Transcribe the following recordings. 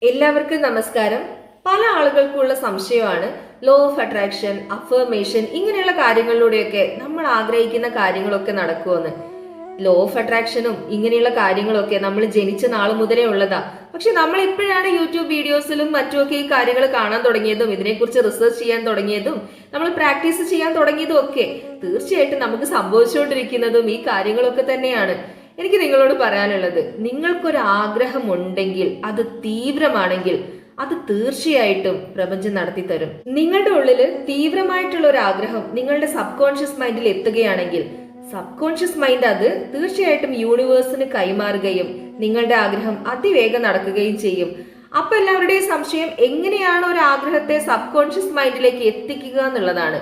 എല്ലാവർക്കും നമസ്കാരം. പല ആളുകൾക്കുള്ള സംശയമാണ് ലോ ഓഫ് അട്രാക്ഷൻ, അഫർമേഷൻ ഇങ്ങനെയുള്ള കാര്യങ്ങളിലൂടെയൊക്കെ നമ്മൾ ആഗ്രഹിക്കുന്ന കാര്യങ്ങളൊക്കെ നടക്കുമെന്ന്. ലോ ഓഫ് അട്രാക്ഷനും ഇങ്ങനെയുള്ള കാര്യങ്ങളൊക്കെ നമ്മൾ ജനിച്ച നാൾ മുതലേ ഉള്ളതാ. പക്ഷെ നമ്മൾ ഇപ്പോഴാണ് യൂട്യൂബ് വീഡിയോസിലും മറ്റുമൊക്കെ ഈ കാര്യങ്ങൾ കാണാൻ തുടങ്ങിയതും ഇതിനെക്കുറിച്ച് റിസർച്ച് ചെയ്യാൻ തുടങ്ങിയതും നമ്മൾ പ്രാക്ടീസ് ചെയ്യാൻ തുടങ്ങിയതും ഒക്കെ തീർച്ചയായിട്ടും നമുക്ക് സംഭവിച്ചുകൊണ്ടിരിക്കുന്നതും ഈ കാര്യങ്ങളൊക്കെ തന്നെയാണ്. എനിക്ക് നിങ്ങളോട് പറയാനുള്ളത്, നിങ്ങൾക്കൊരു ആഗ്രഹം ഉണ്ടെങ്കിൽ അത് തീവ്രമാണെങ്കിൽ അത് തീർച്ചയായിട്ടും പ്രപഞ്ചം നടത്തി തരും. നിങ്ങളുടെ ഉള്ളില് തീവ്രമായിട്ടുള്ള ഒരു ആഗ്രഹം നിങ്ങളുടെ സബ് കോൺഷ്യസ് മൈൻഡിൽ എത്തുകയാണെങ്കിൽ സബ് കോൺഷ്യസ് മൈൻഡ് അത് തീർച്ചയായിട്ടും യൂണിവേഴ്സിന് കൈമാറുകയും നിങ്ങളുടെ ആഗ്രഹം അതിവേഗം നടക്കുകയും ചെയ്യും. അപ്പൊ എല്ലാവരുടെയും സംശയം, എങ്ങനെയാണ് ഒരു ആഗ്രഹത്തെ സബ് കോൺഷ്യസ് മൈൻഡിലേക്ക് എത്തിക്കുക എന്നുള്ളതാണ്.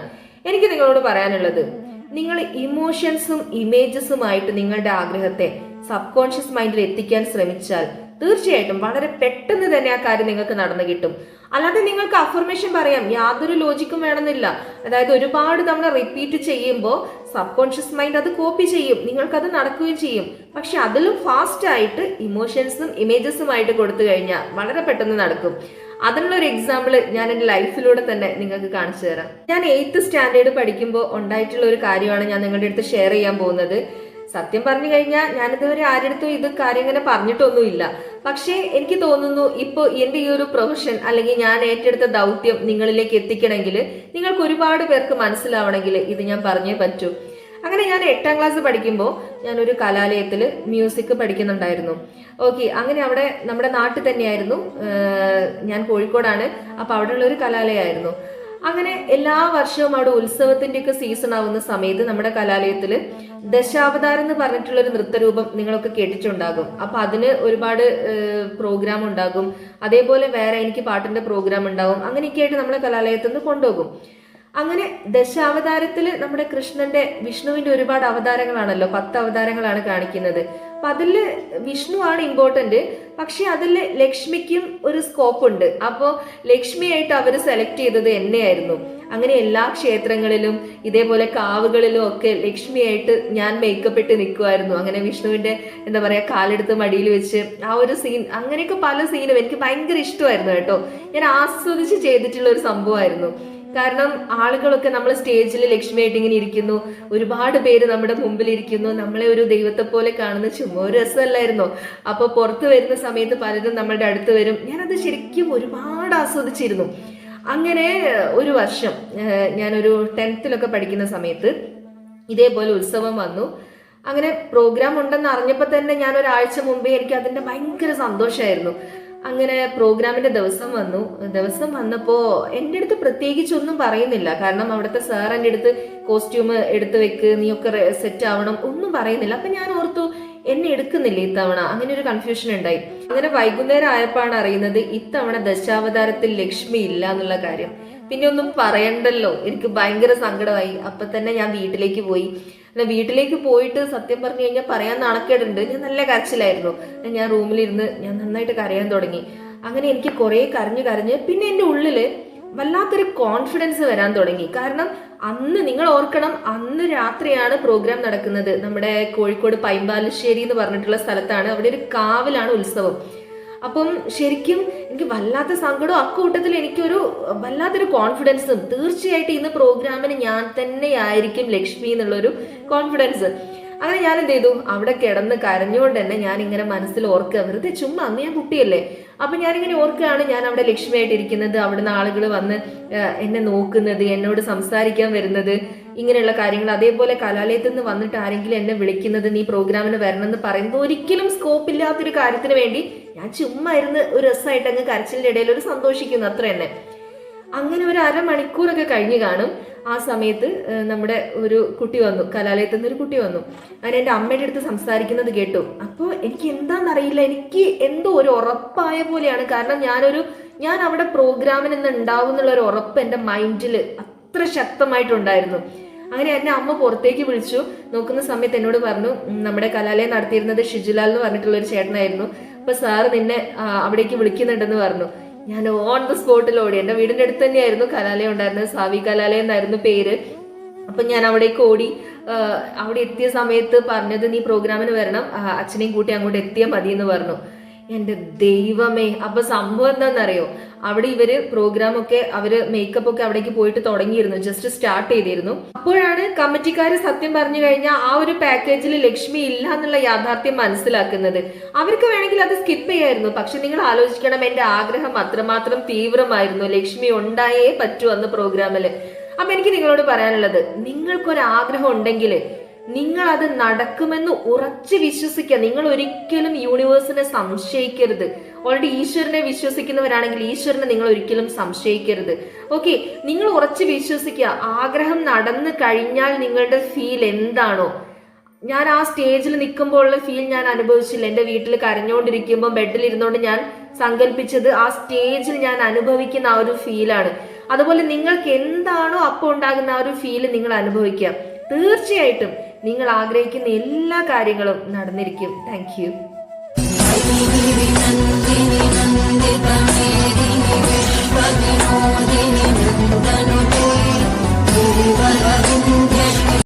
എനിക്ക് നിങ്ങളോട് പറയാനുള്ളത്, നിങ്ങൾ ഇമോഷൻസും ഇമേജസുമായിട്ട് നിങ്ങളുടെ ആഗ്രഹത്തെ സബ് കോൺഷ്യസ് മൈൻഡിൽ എത്തിക്കാൻ ശ്രമിച്ചാൽ തീർച്ചയായിട്ടും വളരെ പെട്ടെന്ന് തന്നെ ആ കാര്യം നിങ്ങൾക്ക് നടന്നു കിട്ടും. അല്ലാതെ നിങ്ങൾക്ക് അഫർമേഷൻ പറയാം, യാതൊരു ലോജിക്കും വേണമെന്നില്ല. അതായത് ഒരുപാട് തവണ റിപ്പീറ്റ് ചെയ്യുമ്പോൾ സബ് കോൺഷ്യസ് മൈൻഡ് അത് കോപ്പി ചെയ്യും, നിങ്ങൾക്കത് നടക്കുകയും ചെയ്യും. പക്ഷെ അതിലും ഫാസ്റ്റ് ആയിട്ട് ഇമോഷൻസും ഇമേജസുമായിട്ട് കൊടുത്തു കഴിഞ്ഞാൽ വളരെ പെട്ടെന്ന് നടക്കും. അതിനുള്ള ഒരു എക്സാമ്പിൾ ഞാൻ എൻ്റെ ലൈഫിലൂടെ തന്നെ നിങ്ങൾക്ക് കാണിച്ചു തരാം. ഞാൻ 8th സ്റ്റാൻഡേർഡ് പഠിക്കുമ്പോൾ ഉണ്ടായിട്ടുള്ള ഒരു കാര്യമാണ് ഞാൻ നിങ്ങളുടെ അടുത്ത് ഷെയർ ചെയ്യാൻ പോകുന്നത്. സത്യം പറഞ്ഞു കഴിഞ്ഞാൽ ഞാനിതുവരെ ആരുടെ ഇത് കാര്യം ഇങ്ങനെ പറഞ്ഞിട്ടൊന്നുമില്ല. പക്ഷേ എനിക്ക് തോന്നുന്നു, ഇപ്പോൾ എൻ്റെ ഈ ഒരു പ്രൊഫഷൻ അല്ലെങ്കിൽ ഞാൻ ഏറ്റെടുത്ത ദൗത്യം നിങ്ങളിലേക്ക് എത്തിക്കണമെങ്കിൽ, നിങ്ങൾക്ക് ഒരുപാട് പേർക്ക് മനസ്സിലാവണമെങ്കിൽ ഇത് ഞാൻ പറഞ്ഞേ പറ്റൂ. അങ്ങനെ ഞാൻ 8ാം ക്ലാസ് പഠിക്കുമ്പോൾ ഞാനൊരു കലാലയത്തിൽ മ്യൂസിക് പഠിക്കുന്നുണ്ടായിരുന്നു. ഓക്കെ, അങ്ങനെ അവിടെ നമ്മുടെ നാട്ടിൽ തന്നെയായിരുന്നു. ഞാൻ കോഴിക്കോടാണ്. അപ്പോൾ അവിടെയുള്ള ഒരു കലാലയമായിരുന്നു. അങ്ങനെ എല്ലാ വർഷവും അവിടെ ഉത്സവത്തിൻ്റെയൊക്കെ സീസൺ ആവുന്ന സമയത്ത് നമ്മുടെ കലാലയത്തിൽ ദശാവതാരം എന്ന് പറഞ്ഞിട്ടുള്ള ഒരു നൃത്തരൂപം നിങ്ങളൊക്കെ കേട്ടിട്ടുണ്ടാകും. അപ്പൊ അതിന് ഒരുപാട് പ്രോഗ്രാം ഉണ്ടാകും. അതേപോലെ വേറെ എനിക്ക് പാട്ടിന്റെ പ്രോഗ്രാം ഉണ്ടാകും. അങ്ങനെയൊക്കെ ആയിട്ട് നമ്മുടെ കലാലയത്തിൽ നിന്ന് കൊണ്ടുപോകും. അങ്ങനെ ദശാവതാരത്തിൽ നമ്മുടെ വിഷ്ണുവിന്റെ ഒരുപാട് അവതാരങ്ങളാണല്ലോ, 10 അവതാരങ്ങളാണ് കാണിക്കുന്നത്. അപ്പൊ അതിൽ വിഷ്ണുവാണ് ഇമ്പോർട്ടന്റ്. പക്ഷെ അതിൽ ലക്ഷ്മിക്കും ഒരു സ്കോപ്പ് ഉണ്ട്. അപ്പോൾ ലക്ഷ്മിയായിട്ട് അവർ സെലക്ട് ചെയ്തത് എന്നെയായിരുന്നു. അങ്ങനെ എല്ലാ ക്ഷേത്രങ്ങളിലും ഇതേപോലെ കാവുകളിലും ഒക്കെ ലക്ഷ്മിയായിട്ട് ഞാൻ മേക്കപ്പ് ഇട്ട് നിൽക്കുമായിരുന്നു. അങ്ങനെ വിഷ്ണുവിന്റെ എന്താ പറയാ, കാലെടുത്ത് മടിയിൽ വെച്ച് ആ ഒരു സീൻ, അങ്ങനെയൊക്കെ പല സീനും എനിക്ക് ഭയങ്കര ഇഷ്ടമായിരുന്നു കേട്ടോ. ഞാൻ ആസ്വദിച്ച് ചെയ്തിട്ടുള്ള ഒരു സംഭവമായിരുന്നു. കാരണം ആളുകളൊക്കെ നമ്മൾ സ്റ്റേജിൽ ലക്ഷ്മിയായിട്ട് ഇങ്ങനെ ഇരിക്കുന്നു, ഒരുപാട് പേര് നമ്മുടെ മുമ്പിൽ ഇരിക്കുന്നു, നമ്മളെ ഒരു ദൈവത്തെ പോലെ കാണുന്ന ചുമ്മാ ഒരു രസമല്ലായിരുന്നോ. അപ്പോൾ പുറത്ത് വരുന്ന സമയത്ത് പലരും നമ്മളുടെ അടുത്ത് വരും. ഞാനത് ശരിക്കും ഒരുപാട് ആസ്വദിച്ചിരുന്നു. അങ്ങനെ ഒരു വർഷം ഞാനൊരു 10th പഠിക്കുന്ന സമയത്ത് ഇതേപോലെ ഉത്സവം വന്നു. അങ്ങനെ പ്രോഗ്രാം ഉണ്ടെന്ന് അറിഞ്ഞപ്പോൾ തന്നെ ഞാൻ ഒരാഴ്ച മുമ്പേ എനിക്ക് അതിൻ്റെ ഭയങ്കര സന്തോഷമായിരുന്നു. അങ്ങനെ പ്രോഗ്രാമിന്റെ ദിവസം വന്നപ്പോൾ എൻ്റെ അടുത്ത് പ്രത്യേകിച്ച് ഒന്നും പറയുന്നില്ല. കാരണം അവിടുത്തെ സാർ എൻ്റെ അടുത്ത് കോസ്റ്റ്യൂം എടുത്ത് വെക്ക്, നീയൊക്കെ സെറ്റ് ആവണം ഒന്നും പറയുന്നില്ല. അപ്പൊ ഞാൻ ഓർത്തു, എന്നെ എടുക്കുന്നില്ല ഇത്തവണ. അങ്ങനെ ഒരു കൺഫ്യൂഷൻ ഉണ്ടായി. അങ്ങനെ വൈകുന്നേരം ആയപ്പോഴാണ് അറിയുന്നത് ഇത്തവണ ദശാവതാരത്തിൽ ലക്ഷ്മി ഇല്ല എന്നുള്ള കാര്യം. പിന്നെ ഒന്നും പറയണ്ടല്ലോ, എനിക്ക് ഭയങ്കര സങ്കടമായി. അപ്പൊ തന്നെ ഞാൻ വീട്ടിലേക്ക് പോയിട്ട് സത്യം പറഞ്ഞു കഴിഞ്ഞാൽ പറയാൻ നാണക്കേടുണ്ട്. ഞാൻ നല്ല കരച്ചിലായിരുന്നു. ഞാൻ റൂമിലിരുന്ന് ഞാൻ നന്നായിട്ട് കരയാൻ തുടങ്ങി. അങ്ങനെ എനിക്ക് കുറെ കരഞ്ഞ് പിന്നെ എൻ്റെ ഉള്ളില് വല്ലാത്തൊരു കോൺഫിഡൻസ് വരാൻ തുടങ്ങി. കാരണം അന്ന് നിങ്ങൾ ഓർക്കണം, അന്ന് രാത്രിയാണ് പ്രോഗ്രാം നടക്കുന്നത്. നമ്മുടെ കോഴിക്കോട് പൈമ്പാലശ്ശേരി എന്ന് പറഞ്ഞിട്ടുള്ള സ്ഥലത്താണ്. അവിടെ ഒരു കാവിലാണ് ഉത്സവം. അപ്പം ശരിക്കും എനിക്ക് വല്ലാത്ത സങ്കടവും അക്കൂട്ടത്തിൽ എനിക്കൊരു വല്ലാത്തൊരു കോൺഫിഡൻസും, തീർച്ചയായിട്ടും ഇന്ന് പ്രോഗ്രാമിന് ഞാൻ തന്നെയായിരിക്കും ലക്ഷ്മി എന്നുള്ളൊരു കോൺഫിഡൻസ്. അങ്ങനെ ഞാൻ എന്ത് ചെയ്തു, അവിടെ കിടന്ന് കരഞ്ഞുകൊണ്ട് തന്നെ ഞാൻ ഇങ്ങനെ മനസ്സിൽ ഓർക്കുക, വെറുതെ ചുമ്മാ, അന്ന് ഞാൻ കുട്ടിയല്ലേ. അപ്പൊ ഞാനിങ്ങനെ ഓർക്കുകയാണ്, ഞാൻ അവിടെ ലക്ഷ്മിയായിട്ട് ഇരിക്കുന്നത്, അവിടുന്ന് ആളുകൾ വന്ന് എന്നെ നോക്കുന്നത്, എന്നോട് സംസാരിക്കാൻ വരുന്നത്, ഇങ്ങനെയുള്ള കാര്യങ്ങൾ. അതേപോലെ കലാലയത്തിൽ നിന്ന് വന്നിട്ട് ആരെങ്കിലും എന്നെ വിളിക്കുന്നത്, നീ പ്രോഗ്രാമിന് വരണം എന്ന് പറയുന്നത് ഒരിക്കലും സ്കോപ്പ് ഇല്ലാത്തൊരു കാര്യത്തിന് വേണ്ടി ഞാൻ ചുമ്മാ ഇരുന്ന് ഒരു രസമായിട്ട് അങ്ങ് കരച്ചിലിന്റെ ഇടയിൽ ഒരു സന്തോഷിക്കുന്നു, അത്ര തന്നെ. അങ്ങനെ ഒരു അരമണിക്കൂറൊക്കെ കഴിഞ്ഞ് കാണും. ആ സമയത്ത് നമ്മുടെ ഒരു കുട്ടി വന്നു, കലാലയത്തിൽ നിന്ന് ഒരു കുട്ടി വന്നു. അങ്ങനെ എൻ്റെ അമ്മയുടെ അടുത്ത് സംസാരിക്കുന്നത് കേട്ടു. അപ്പോൾ എനിക്ക് എന്താണെന്നറിയില്ല, എനിക്ക് എന്തോ ഒരു ഉറപ്പായ പോലെയാണ്. കാരണം ഞാൻ അവിടെ പ്രോഗ്രാമിന് ഇന്ന് ഉണ്ടാവും എന്നുള്ള ഒരു ഉറപ്പ് എൻ്റെ മൈൻഡിൽ അത്ര ശക്തമായിട്ടുണ്ടായിരുന്നു. അങ്ങനെ എന്നെ അമ്മ പുറത്തേക്ക് വിളിച്ചു. നോക്കുന്ന സമയത്ത് എന്നോട് പറഞ്ഞു, നമ്മുടെ കലാലയം നടത്തിയിരുന്നത് ഷിജുലാൽ എന്ന് പറഞ്ഞിട്ടുള്ള ഒരു ചേട്ടനായിരുന്നു. അപ്പൊ സാറ് നിന്നെ അവിടേക്ക് വിളിക്കുന്നുണ്ടെന്ന് പറഞ്ഞു. ഞാൻ ഓൺ ദ സ്പോട്ടിൽ ഓടി. എൻ്റെ വീടിൻ്റെ അടുത്ത് തന്നെയായിരുന്നു കലാലയം ഉണ്ടായിരുന്നത്, സാവി കലാലയം എന്നായിരുന്നു പേര്. അപ്പൊ ഞാൻ അവിടേക്ക് ഓടി. അവിടെ എത്തിയ സമയത്ത് പറഞ്ഞത്, നീ പ്രോഗ്രാമിന് വരണം, അച്ഛനെയും കൂട്ടി അങ്ങോട്ട് എത്തിയാൽ മതി എന്ന് പറഞ്ഞു. എന്റെ ദൈവമേ, അപ്പൊ സംഭവം എന്താണെന്നറിയോ, അവിടെ ഇവര് പ്രോഗ്രാം ഒക്കെ അവര് മേക്കപ്പ് ഒക്കെ അവിടേക്ക് പോയിട്ട് തുടങ്ങിയിരുന്നു, ജസ്റ്റ് സ്റ്റാർട്ട് ചെയ്തിരുന്നു. അപ്പോഴാണ് കമ്മിറ്റിക്കാര് സത്യം പറഞ്ഞു കഴിഞ്ഞാൽ ആ ഒരു പാക്കേജിൽ ലക്ഷ്മി ഇല്ല എന്നുള്ള യാഥാർത്ഥ്യം മനസ്സിലാക്കുന്നത്. അവർക്ക് വേണമെങ്കിൽ അത് സ്കിപ്പ് ചെയ്യായിരുന്നു. പക്ഷെ നിങ്ങൾ ആലോചിക്കണം, എന്റെ ആഗ്രഹം അത്രമാത്രം തീവ്രമായിരുന്നു, ലക്ഷ്മി ഉണ്ടായേ പറ്റൂ അന്ന് പ്രോഗ്രാമില്. അപ്പൊ എനിക്ക് നിങ്ങളോട് പറയാനുള്ളത്, നിങ്ങൾക്കൊരാഗ്രഹം ഉണ്ടെങ്കിൽ നിങ്ങൾ അത് നടക്കുമെന്ന് ഉറച്ചു വിശ്വസിക്കുക. നിങ്ങൾ ഒരിക്കലും യൂണിവേഴ്സിനെ സംശയിക്കരുത്. ഓൾറെഡി ഈശ്വരനെ വിശ്വസിക്കുന്നവരാണെങ്കിൽ ഈശ്വരനെ നിങ്ങൾ ഒരിക്കലും സംശയിക്കരുത്. ഓക്കെ, നിങ്ങൾ ഉറച്ചു വിശ്വസിക്കുക. ആഗ്രഹം നടന്നു കഴിഞ്ഞാൽ നിങ്ങളുടെ ഫീൽ എന്താണോ, ഞാൻ ആ സ്റ്റേജിൽ നിൽക്കുമ്പോഴുള്ള ഫീൽ ഞാൻ അനുഭവിച്ചില്ല. എൻ്റെ വീട്ടിൽ കരഞ്ഞുകൊണ്ടിരിക്കുമ്പോൾ ബെഡിൽ ഇരുന്നുകൊണ്ട് ഞാൻ സങ്കല്പിച്ചത് ആ സ്റ്റേജിൽ ഞാൻ അനുഭവിക്കുന്ന ആ ഒരു ഫീലാണ്. അതുപോലെ നിങ്ങൾക്ക് എന്താണോ അപ്പോൾ ഉണ്ടാകുന്ന ആ ഒരു ഫീൽ നിങ്ങൾ അനുഭവിക്കുക. തീർച്ചയായിട്ടും നിങ്ങൾ ആഗ്രഹിക്കുന്ന എല്ലാ കാര്യങ്ങളും നടന്നിരിക്കും. Thank you.